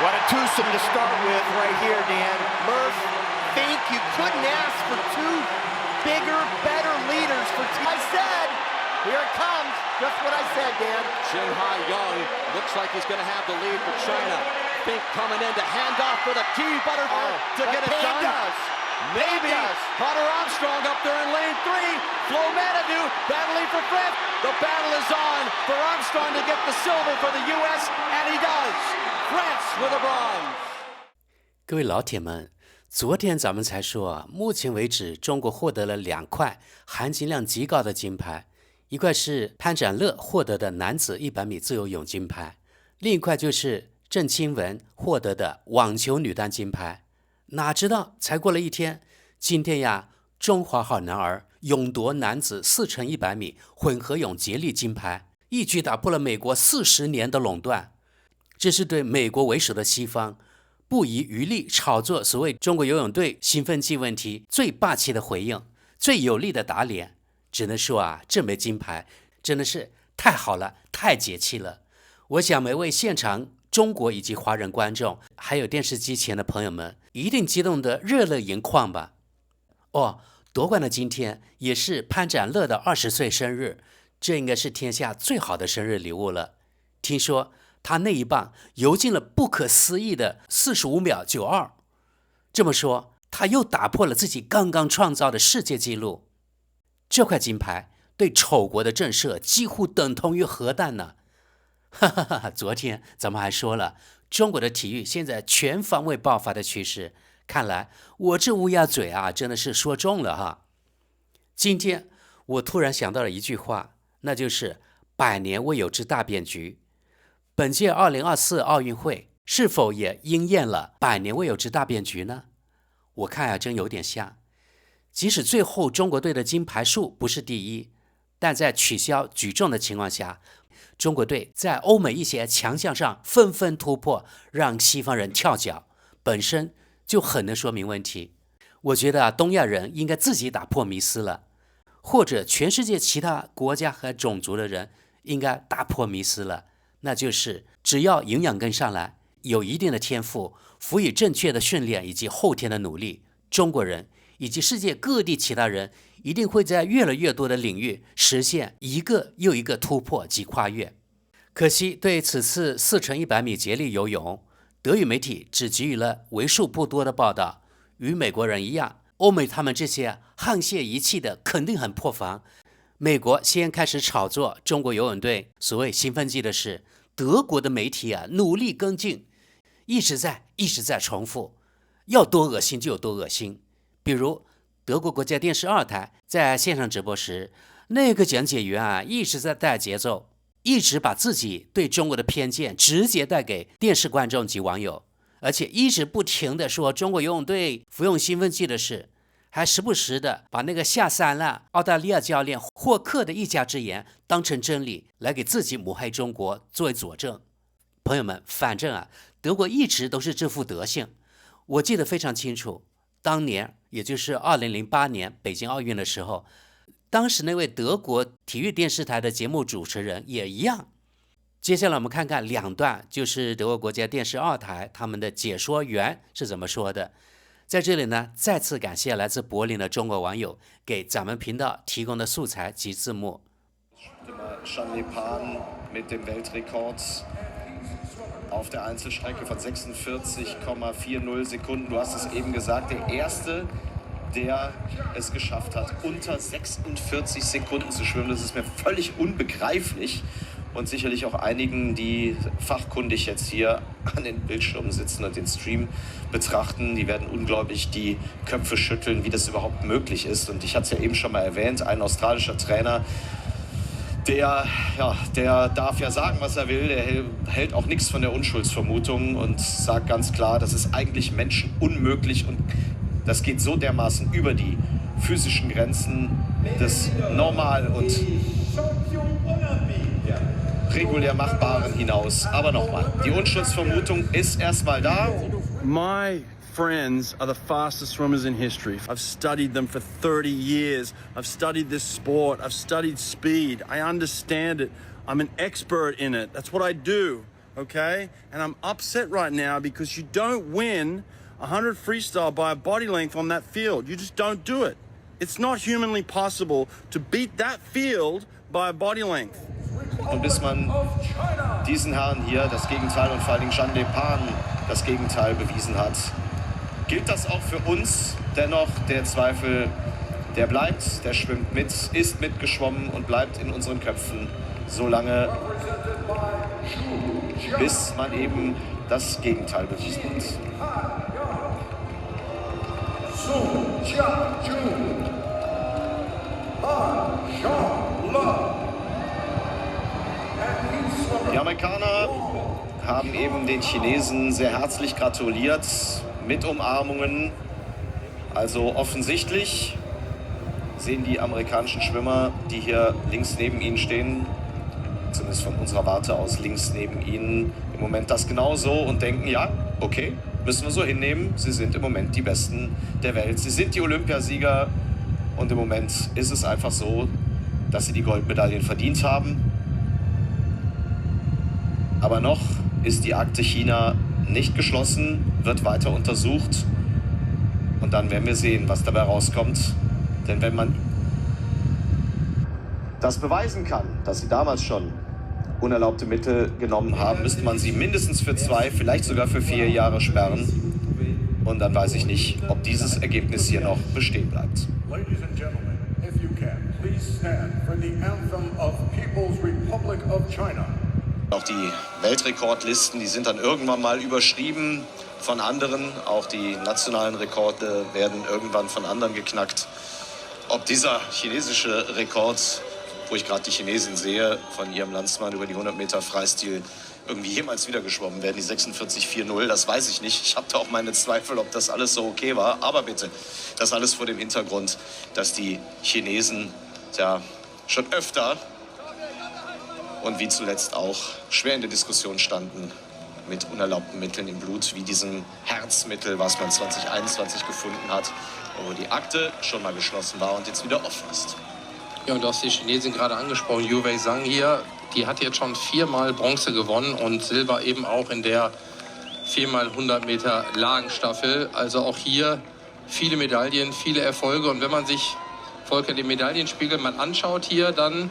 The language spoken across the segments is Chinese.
What a twosome to start with right here, Dan. Murph, think you couldn't ask for two bigger, better leaders for I said, here it comes. Just what I said, Dan. Jinhai Young looks like he's going to have the lead for China. Fink coming in to hand off for the key butterfly to get it done. Does. Maybe. Hunter Armstrong up there in lane 3. Flo Manadou battling for fifth. The battle is on for Armstrong to get the silver for the U.S. and he does. France with a bronze. 各位老铁们，昨天咱们才说，目前为止中国获得了2块含金量极高的金牌，一块是潘展乐获得的男子100米自由泳金牌，另一块就是郑钦文获得的网球女单金牌。哪知道才过了一天，今天呀，中华好男儿勇夺男子4×100米混合泳接力金牌，一举打破了美国40年的垄断。这是对美国为首的西方不遗余力炒作所谓中国游泳队兴奋剂问题最霸气的回应，最有力的打脸。只能说啊，这枚金牌真的是太好了，太解气了。我想每位现场中国以及华人观众，还有电视机前的朋友们，一定激动得热泪盈眶吧。夺冠的今天也是潘展乐的20岁生日，这应该是天下最好的生日礼物了。听说他那一棒游进了不可思议的45秒92，这么说他又打破了自己刚刚创造的世界纪录。这块金牌对丑国的震慑几乎等同于核弹呢。哈哈哈！昨天咱们还说了，中国的体育现在全方位爆发的趋势，看来我这乌鸦嘴啊，真的是说中了哈。今天我突然想到了一句话，那就是百年未有之大变局。本届2024奥运会是否也应验了百年未有之大变局呢？我看啊，真有点像。即使最后中国队的金牌数不是第一，但在取消举重的情况下，中国队在欧美一些强项上纷纷突破，让西方人跳脚，本身就很能说明问题。我觉得东亚人应该自己打破迷思了，或者全世界其他国家和种族的人应该打破迷思了，那就是只要营养跟上来，有一定的天赋，辅以正确的训练以及后天的努力，中国人以及世界各地其他人一定会在越来越多的领域实现一个又一个突破及跨越。可惜对此次4×100米接力游泳，德语媒体只给予了为数不多的报道。与美国人一样，欧美他们这些沆瀣一气的肯定很破防。美国先开始炒作中国游泳队所谓兴奋剂的事，德国的媒体啊努力跟进，一直在重复，要多恶心就有多恶心。比如德国国家电视2台在线上直播时，那个讲解员啊一直在带节奏，一直把自己对中国的偏见直接带给电视观众及网友，而且一直不停地说中国游泳队服用兴奋剂的事，还时不时的把那个下三滥澳大利亚教练霍克的一家之言当成真理来给自己抹黑中国作为佐证。朋友们，反正啊，德国一直都是这副德行。我记得非常清楚，当年也就是2008年北京奥运的时候，当时那位德国体育电视台的节目主持人也一样。接下来我们看看2段，就是德国国家电视2台他们的解说员是怎么说的。在这里呢，再次感谢来自柏林的中国网友给咱们频道提供的素材及字幕。Auf der Einzelstrecke von 46,40 Sekunden. Du hast es eben gesagt, der Erste, der es geschafft hat, unter 46 Sekunden zu schwimmen. Das ist mir völlig unbegreiflich und sicherlich auch einigen, die fachkundig jetzt hier an den Bildschirmen sitzen und den Stream betrachten, die werden unglaublich die Köpfe schütteln, wie das überhaupt möglich ist. Und ich hatte es ja eben schon mal erwähnt, ein australischer Trainer, der darf ja sagen, was er will, der hält auch nichts von der Unschuldsvermutung und sagt ganz klar, das ist eigentlich menschenunmöglich und das geht so dermaßen über die physischen Grenzen des normal und regulär Machbaren hinaus. Aber nochmal, die Unschuldsvermutung ist erstmal da. My friends are the fastest swimmers in history. I've studied them for 30 years. I've studied this sport. I've studied speed. I understand it. I'm an expert in it. That's what I do. okay? And I'm upset right now because you don't win 100 freestyle by a body length on that field. You just don't do it. It's not humanly possible to beat that field by a body length. Und bis man diesen Herren hier das Gegenteil und vor allem Jean Depan das Gegenteil bewiesen hat, gilt das auch für uns. Dennoch, der Zweifel, der bleibt, der schwimmt mit, ist mitgeschwommen und bleibt in unseren Köpfen so lange, bis man eben das Gegenteil bewiesen hat. Die Amerikaner haben eben den Chinesen sehr herzlich gratuliert mit Umarmungen. Also offensichtlich sehen die amerikanischen Schwimmer, die hier links neben ihnen stehen, zumindest von unserer Warte aus links neben ihnen, im Moment das genauso und denken, ja, okay, müssen wir so hinnehmen. Sie sind im Moment die Besten der Welt. Sie sind die Olympiasieger und im Moment ist es einfach so, dass sie die Goldmedaillen verdient haben. Aber noch ist die Akte China nicht geschlossen, wird weiter untersucht und dann werden wir sehen, was dabei rauskommt. Denn wenn man das beweisen kann, dass sie damals schon unerlaubte Mittel genommen haben, müsste man sie mindestens für 2, vielleicht sogar für 4 Jahre sperren. Und dann weiß ich nicht, ob dieses Ergebnis hier noch bestehen bleibt. Ladies and gentlemen, if you can, please stand for the anthem of People's Republic of China. Auch die Weltrekordlisten, die sind dann irgendwann mal überschrieben von anderen. Auch die nationalen Rekorde werden irgendwann von anderen geknackt. Ob dieser chinesische Rekord, wo ich gerade die Chinesen sehe, von ihrem Landsmann über die 100 Meter Freistil irgendwie jemals wieder geschwommen werden, die 46,40, das weiß ich nicht. Ich habe da auch meine Zweifel, ob das alles so okay war. Aber bitte, das alles vor dem Hintergrund, dass die Chinesen ja schon öfter und wie zuletzt auch schwer in der Diskussion standen mit unerlaubten Mitteln im Blut, wie diesem Herzmittel, was man 2021 gefunden hat, wo die Akte schon mal geschlossen war und jetzt wieder offen ist. Ja, und du hast die Chinesin gerade angesprochen, Yu Wei Zhang hier, die hat jetzt schon 4-mal Bronze gewonnen und Silber eben auch in der 4x100 Meter Lagenstaffel. Also auch hier viele Medaillen, viele Erfolge. Und wenn man sich, Volker, den Medaillenspiegel mal anschaut hier, dann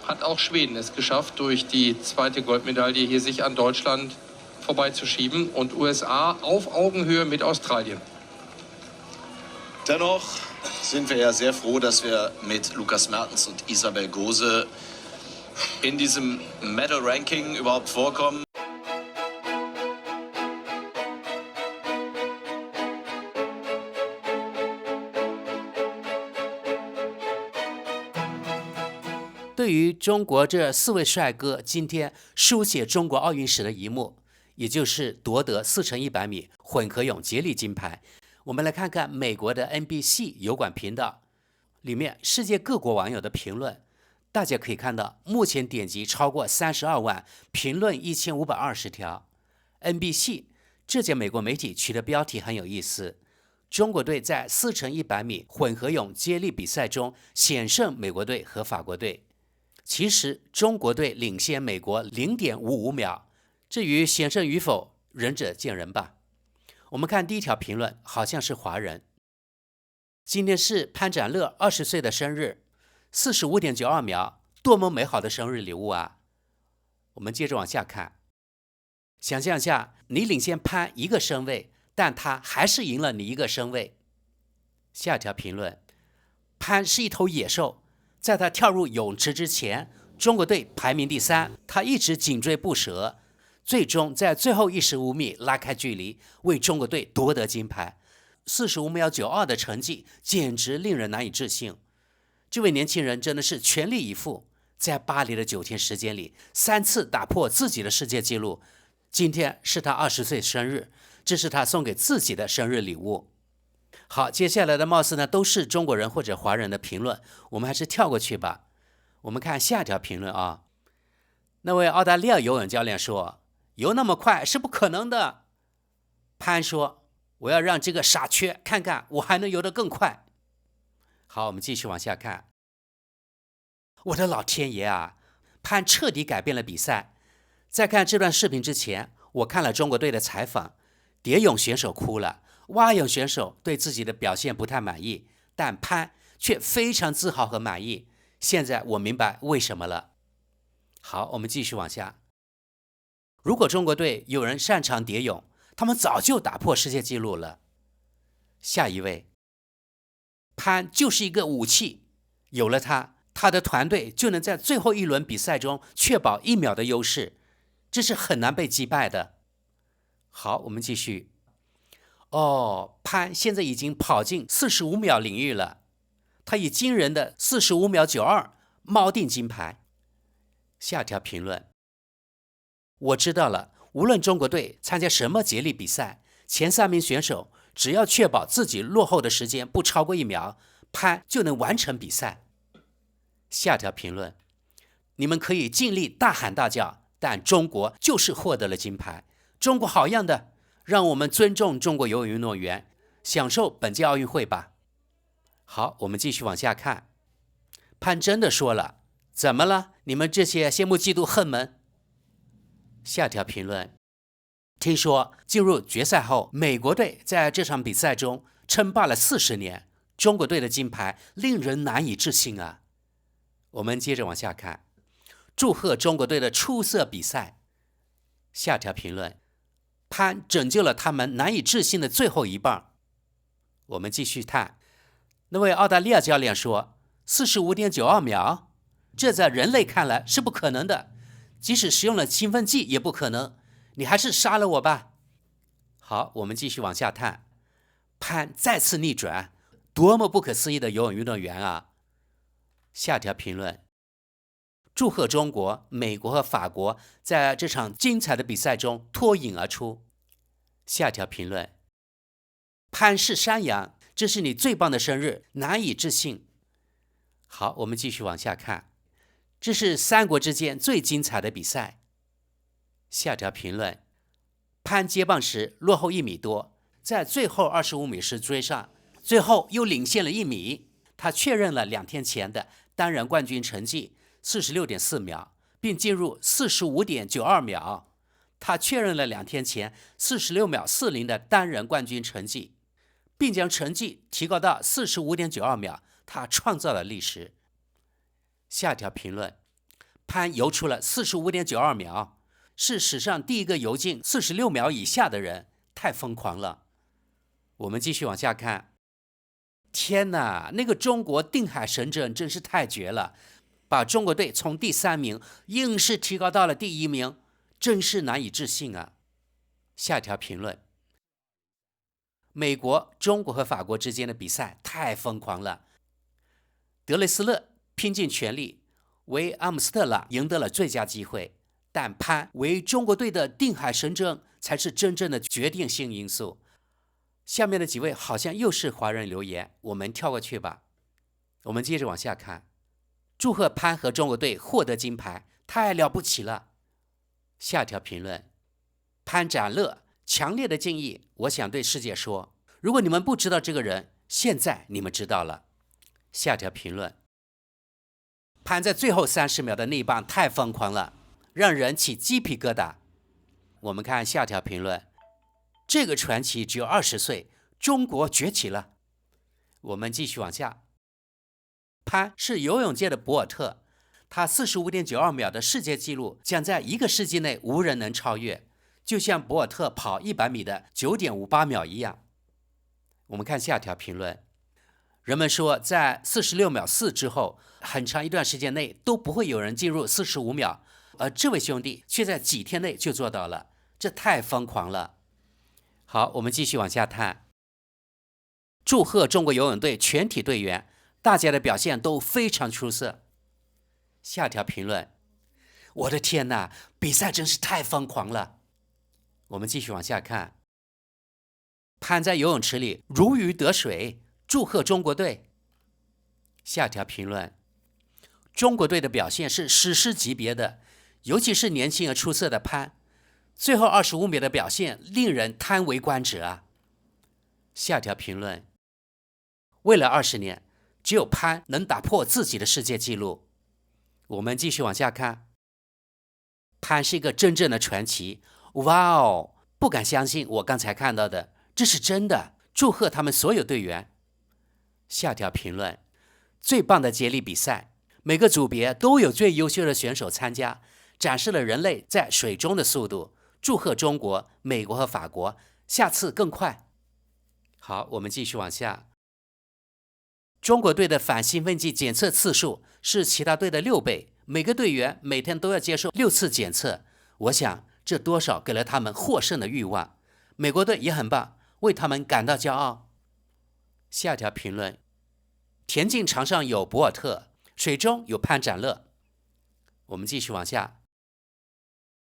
hat auch Schweden es geschafft, durch die zweite Goldmedaille hier sich an Deutschland vorbeizuschieben und USA auf Augenhöhe mit Australien. Dennoch sind wir ja sehr froh, dass wir mit Lukas Mertens und Isabel Gose in diesem Medal-Ranking überhaupt vorkommen.对于中国这4位帅哥今天书写中国奥运史的一幕，也就是夺得4×100米混合泳接力金牌，我们来看看美国的 NBC 油管频道里面世界各国网友的评论。大家可以看到，目前点击超过32万，评论1520条。NBC 这家美国媒体取的标题很有意思，中国队在4×100米混合泳接力比赛中险胜美国队和法国队。其实中国队领先美国0.55秒，至于险胜与否，仁者见仁吧。我们看第一条评论，好像是华人。今天是潘展乐20岁的生日，45.92秒，多么美好的生日礼物啊！我们接着往下看，想象一下，你领先潘1个身位，但他还是赢了你1个身位。下一条评论，潘是一头野兽，在他跳入泳池之前，中国队排名第3，他一直紧追不舍，最终在最后15米拉开距离，为中国队夺得金牌。45秒92的成绩简直令人难以置信。这位年轻人真的是全力以赴，在巴黎的9天时间里3次打破自己的世界纪录。今天是他20岁生日，这是他送给自己的生日礼物。好，接下来的貌似呢都是中国人或者华人的评论，我们还是跳过去吧。我们看下一条评论啊，那位澳大利亚游泳教练说，游那么快是不可能的。潘说，我要让这个傻缺看看我还能游得更快。好，我们继续往下看。我的老天爷啊，潘彻底改变了比赛。在看这段视频之前，我看了中国队的采访，蝶泳选手哭了，蛙泳选手对自己的表现不太满意，但潘却非常自豪和满意。现在我明白为什么了。好，我们继续往下。如果中国队有人擅长蝶泳，他们早就打破世界纪录了。下一位，潘就是一个武器，有了他的团队就能在最后一轮比赛中确保1秒的优势，这是很难被击败的。好，我们继续。潘现在已经跑进45秒领域了，他以惊人的45秒92锚定金牌。下条评论，我知道了，无论中国队参加什么接力比赛，前3名选手只要确保自己落后的时间不超过1秒，潘就能完成比赛。下条评论，你们可以尽力大喊大叫，但中国就是获得了金牌。中国好样的，让我们尊重中国游泳运动员，享受本届奥运会吧。好，我们继续往下看。潘真的说了，怎么了？你们这些羡慕嫉妒恨们？下条评论，听说进入决赛后，美国队在这场比赛中称霸了40年，中国队的金牌令人难以置信啊。我们接着往下看，祝贺中国队的出色比赛。下条评论，潘拯救了他们难以置信的最后一棒。我们继续看，那位澳大利亚教练说 45.92 秒，这在人类看来是不可能的，即使使用了兴奋剂也不可能，你还是杀了我吧。好，我们继续往下看，潘再次逆转，多么不可思议的游泳运动员啊。下条评论，祝贺中国、美国和法国在这场精彩的比赛中脱颖而出。下条评论，潘是山羊，这是你最棒的生日，难以置信。好，我们继续往下看，这是3国之间最精彩的比赛。下条评论，潘接棒时落后1米多，在最后25米时追上，最后又领先了1米。他确认了2天前的单人冠军成绩 46.4 秒，并进入 45.92 秒。他确认了2天前46秒40的单人冠军成绩，并将成绩提高到 45.92 秒，他创造了历史。下条评论，潘游出了 45.92 秒，是史上第一个游进46秒以下的人，太疯狂了。我们继续往下看。天哪，那个中国定海神针真是太绝了，把中国队从第3名硬是提高到了第1名，真是难以置信啊。下条评论，美国、中国和法国之间的比赛太疯狂了。德雷斯勒拼尽全力为阿姆斯特朗赢得了最佳机会，但潘为中国队的定海神针才是真正的决定性因素。下面的几位好像又是华人留言，我们跳过去吧。我们接着往下看，祝贺潘和中国队获得金牌，太了不起了。下条评论，潘展乐，强烈的敬意，我想对世界说，如果你们不知道这个人，现在你们知道了。下条评论，潘在最后30秒的那一棒太疯狂了，让人起鸡皮疙瘩。我们看下条评论，这个传奇只有20岁，中国崛起了。我们继续往下，潘是游泳界的博尔特，他 45.92 秒的世界纪录将在1个世纪内无人能超越，就像博尔特跑100米的 9.58 秒一样。我们看下条评论，人们说在46秒4之后，很长一段时间内都不会有人进入45秒，而这位兄弟却在几天内就做到了，这太疯狂了。好，我们继续往下看，祝贺中国游泳队全体队员，大家的表现都非常出色。下条评论，我的天哪，比赛真是太疯狂了。我们继续往下看，潘在游泳池里如鱼得水，祝贺中国队。下条评论，中国队的表现是史诗级别的，尤其是年轻而出色的潘，最后25秒的表现令人叹为观止啊。下条评论，未来20年，只有潘能打破自己的世界纪录。我们继续往下看，潘是一个真正的传奇。哇哦，不敢相信我刚才看到的，这是真的。祝贺他们所有队员。下条评论：最棒的接力比赛，每个组别都有最优秀的选手参加，展示了人类在水中的速度。祝贺中国、美国和法国，下次更快。好，我们继续往下。中国队的反兴奋剂检测次数是其他队的6倍，每个队员每天都要接受6次检测。我想这多少给了他们获胜的欲望。美国队也很棒，为他们感到骄傲。下条评论：田径场上有博尔特，水中有潘展乐。我们继续往下。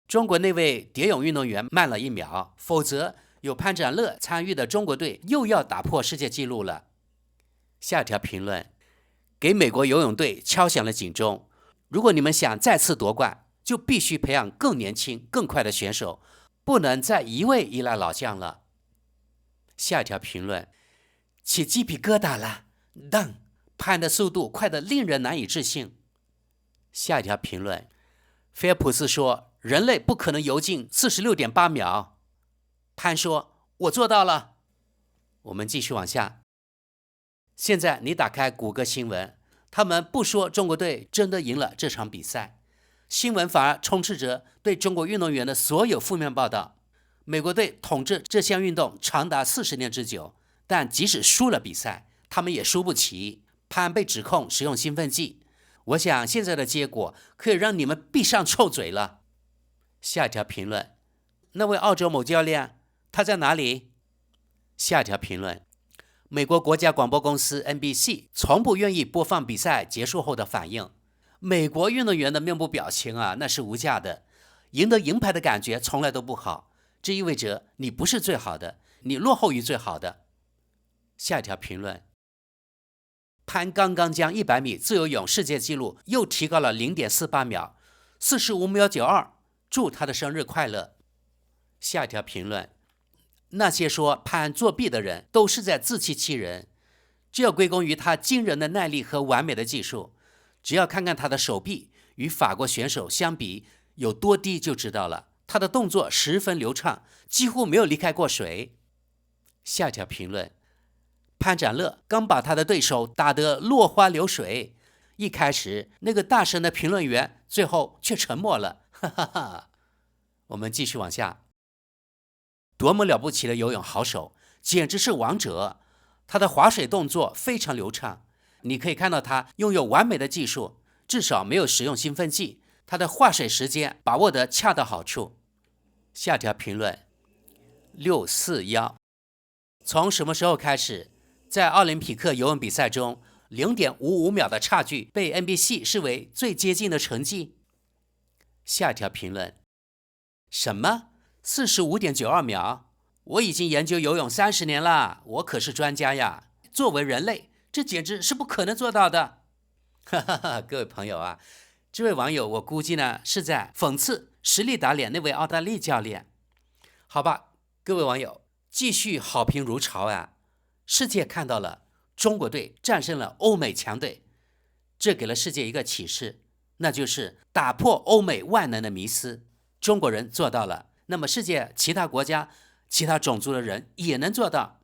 中国那位蝶泳运动员慢了1秒，否则有潘展乐参与的中国队又要打破世界纪录了。下条评论：给美国游泳队敲响了警钟。如果你们想再次夺冠，就必须培养更年轻、更快的选手，不能再一味依赖老将了。下一条评论：起鸡皮疙瘩了，当潘的速度快得令人难以置信。下一条评论：菲尔普斯说人类不可能游进46.8秒。潘说我做到了。我们继续往下。现在你打开谷歌新闻，他们不说中国队真的赢了这场比赛，新闻反而充斥着对中国运动员的所有负面报道。美国队统治这项运动长达40年之久，但即使输了比赛，他们也输不起。潘被指控使用兴奋剂，我想现在的结果可以让你们闭上臭嘴了。下一条评论：那位澳洲某教练，他在哪里？下一条评论：美国国家广播公司 NBC 从不愿意播放比赛结束后的反应。美国运动员的面部表情啊，那是无价的。赢得银牌的感觉从来都不好，这意味着你不是最好的，你落后于最好的。下一条评论：潘刚刚将100米自由泳世界纪录又提高了 0.48秒，45秒92，祝他的生日快乐。下一条评论：那些说潘作弊的人都是在自欺欺人，这要归功于他惊人的耐力和完美的技术。只要看看他的手臂与法国选手相比有多低就知道了，他的动作十分流畅，几乎没有离开过水。下一条评论：潘展乐刚把他的对手打得落花流水，一开始那个大声的评论员最后却沉默了，哈哈哈。我们继续往下。多么了不起的游泳好手，简直是王者。他的划水动作非常流畅，你可以看到他拥有完美的技术，至少没有使用兴奋剂，他的划水时间把握得恰到好处。下条评论：641。从什么时候开始，在奥林匹克游泳比赛中 0.55 秒的差距被 NBC 视为最接近的成绩？下条评论：什么45.92秒？我已经研究游泳30年了，我可是专家呀。作为人类，这简直是不可能做到的。哈哈哈，各位朋友啊，这位网友我估计呢是在讽刺实力打脸那位澳大利教练。好吧，各位网友，继续好评如潮啊！世界看到了中国队战胜了欧美强队，这给了世界一个启示，那就是打破欧美万能的迷思。中国人做到了，那么世界其他国家、其他种族的人也能做到。